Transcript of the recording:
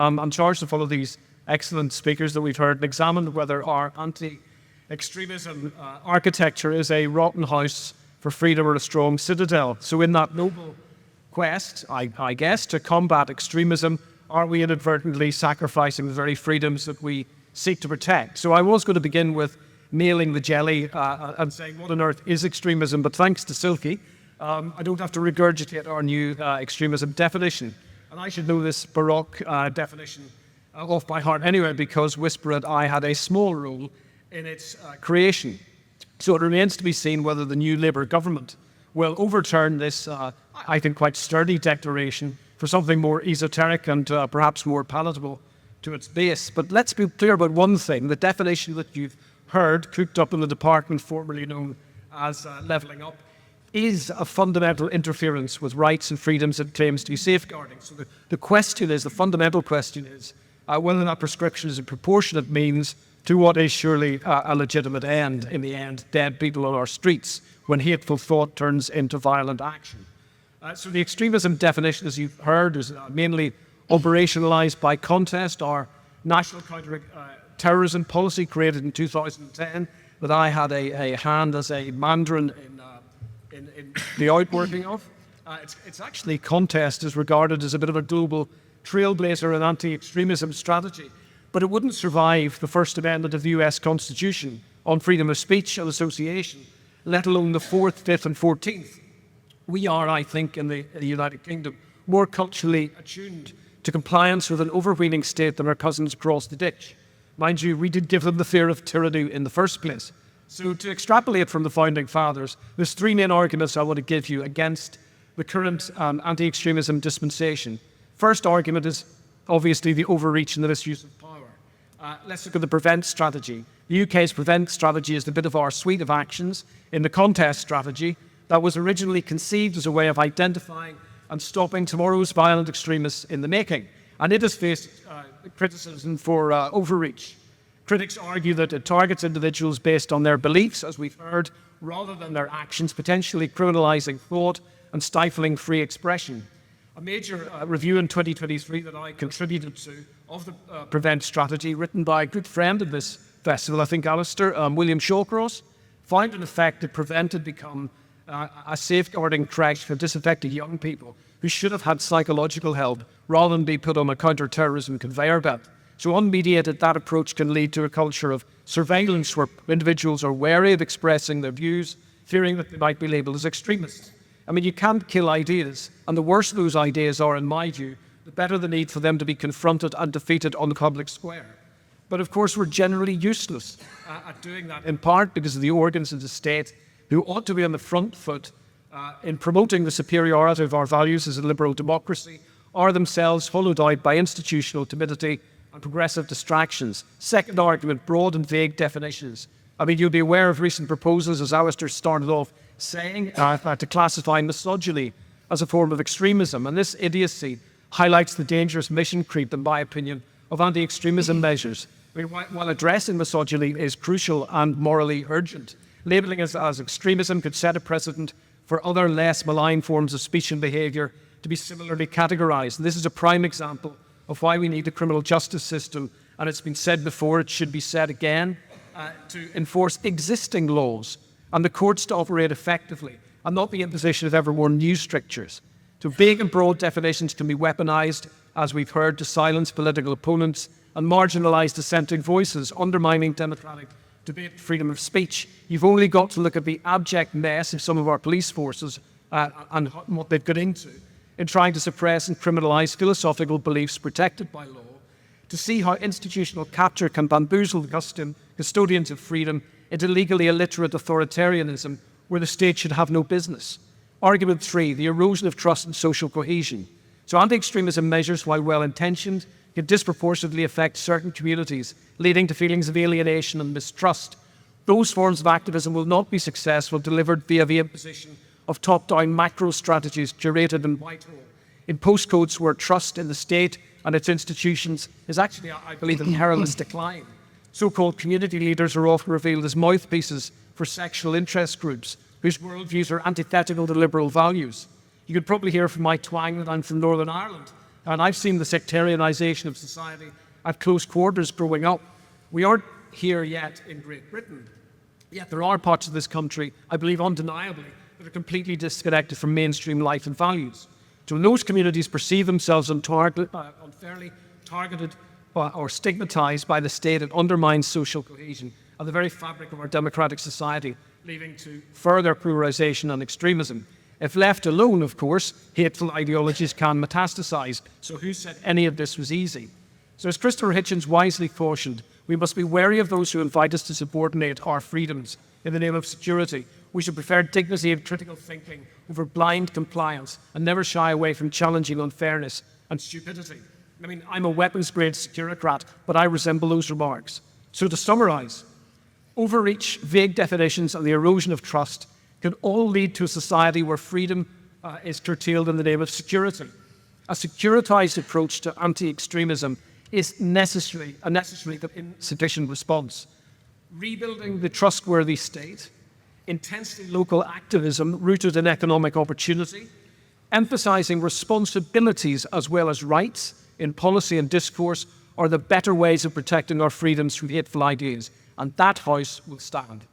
I'm charged to follow these excellent speakers that we've heard and examine whether our anti-extremism architecture is a rotten house for freedom or a strong citadel. So in that noble quest, I guess, to combat extremism, are we inadvertently sacrificing the very freedoms that we seek to protect? So I was going to begin with nailing the jelly and saying what on earth is extremism, but thanks to Silky, I don't have to regurgitate our new extremism definition. And I should know this Baroque definition off by heart anyway, because Whisper and I had a small role in its creation. So it remains to be seen whether the new Labour government will overturn this, I think, quite sturdy declaration for something more esoteric and perhaps more palatable to its base. But let's be clear about one thing. The definition that you've heard, cooked up in the department formerly known as Levelling Up, is a fundamental interference with rights and freedoms it claims to be safeguarding. So the fundamental question is, whether that prescription is a proportionate means to what is surely a legitimate end, in the end, dead people on our streets, when hateful thought turns into violent action. So the extremism definition, as you've heard, is mainly operationalized by Contest, our national counter-terrorism policy created in 2010, that I had a hand as a mandarin in the outworking of. It's actually, Contest is regarded as a bit of a global trailblazer in anti-extremism strategy, but it wouldn't survive the First Amendment of the US Constitution on freedom of speech and association, let alone the 4th, 5th and 14th. We are, I think, in the United Kingdom, more culturally attuned to compliance with an overweening state than our cousins across the ditch. Mind you, we did give them the fear of tyranny in the first place. So to extrapolate from the Founding Fathers, there's three main arguments I want to give you against the current anti-extremism dispensation. First argument is obviously the overreach and the misuse of power. Let's look at the PREVENT strategy. The UK's PREVENT strategy is the bit of our suite of actions in the Contest strategy that was originally conceived as a way of identifying and stopping tomorrow's violent extremists in the making. And it has faced criticism for overreach. Critics argue that it targets individuals based on their beliefs, as we've heard, rather than their actions, potentially criminalising thought and stifling free expression. A major review in 2023 that I contributed to of the PREVENT strategy, written by a good friend of this festival, I think, Alistair, William Shawcross, found in effect that PREVENT had become a safeguarding crèche for disaffected young people who should have had psychological help rather than be put on a counter-terrorism conveyor belt. So unmediated, that approach can lead to a culture of surveillance where individuals are wary of expressing their views, fearing that they might be labelled as extremists. I mean, you can't kill ideas, and the worse those ideas are, in my view, the better the need for them to be confronted and defeated on the public square. But of course, we're generally useless at doing that, in part because of the organs of the state who ought to be on the front foot in promoting the superiority of our values as a liberal democracy, are themselves followed out by institutional timidity and progressive distractions. Second argument, broad and vague definitions. I mean, you'll be aware of recent proposals, as Alistair started off saying, to classify misogyny as a form of extremism. And this idiocy highlights the dangerous mission creep, in my opinion, of anti-extremism measures. I mean, while addressing misogyny is crucial and morally urgent, labelling it as extremism could set a precedent for other less malign forms of speech and behaviour to be similarly categorised. And this is a prime example of why we need a criminal justice system, and it's been said before, it should be said again, to enforce existing laws and the courts to operate effectively and not the imposition of ever more new strictures. So vague and broad definitions can be weaponised, as we've heard, to silence political opponents and marginalise dissenting voices, undermining democratic debate, freedom of speech. You've only got to look at the abject mess of some of our police forces and what they've got into in trying to suppress and criminalise philosophical beliefs protected by law, to see how institutional capture can bamboozle the custodians of freedom into legally illiterate authoritarianism where the state should have no business. Argument 3, the erosion of trust and social cohesion. So anti-extremism measures, while well-intentioned, can disproportionately affect certain communities, leading to feelings of alienation and mistrust. Those forms of activism will not be successful delivered via the imposition of top-down macro strategies curated in Whitehall, in postcodes where trust in the state and its institutions is actually, I believe, in perilous decline. So-called community leaders are often revealed as mouthpieces for sexual interest groups whose worldviews are antithetical to liberal values. You could probably hear from my twang that I'm from Northern Ireland, And I've seen the sectarianisation of society at close quarters growing up. We aren't here yet in Great Britain, yet there are parts of this country, I believe undeniably, that are completely disconnected from mainstream life and values. So when those communities perceive themselves unfairly targeted or stigmatised by the state, it undermines social cohesion and the very fabric of our democratic society, leading to further pluralisation and extremism. If left alone, of course, hateful ideologies can metastasise. So who said any of this was easy? So as Christopher Hitchens wisely cautioned, we must be wary of those who invite us to subordinate our freedoms in the name of security. We should prefer dignity and critical thinking over blind compliance and never shy away from challenging unfairness and stupidity. I mean, I'm a weapons-grade securocrat, but I resemble those remarks. So to summarise, overreach, vague definitions, and the erosion of trust can all lead to a society where freedom is curtailed in the name of security. A securitized approach to anti-extremism is a necessary but insufficient response. Rebuilding the trustworthy state, intensely local activism rooted in economic opportunity, emphasizing responsibilities as well as rights in policy and discourse are the better ways of protecting our freedoms from hateful ideas, and that house will stand.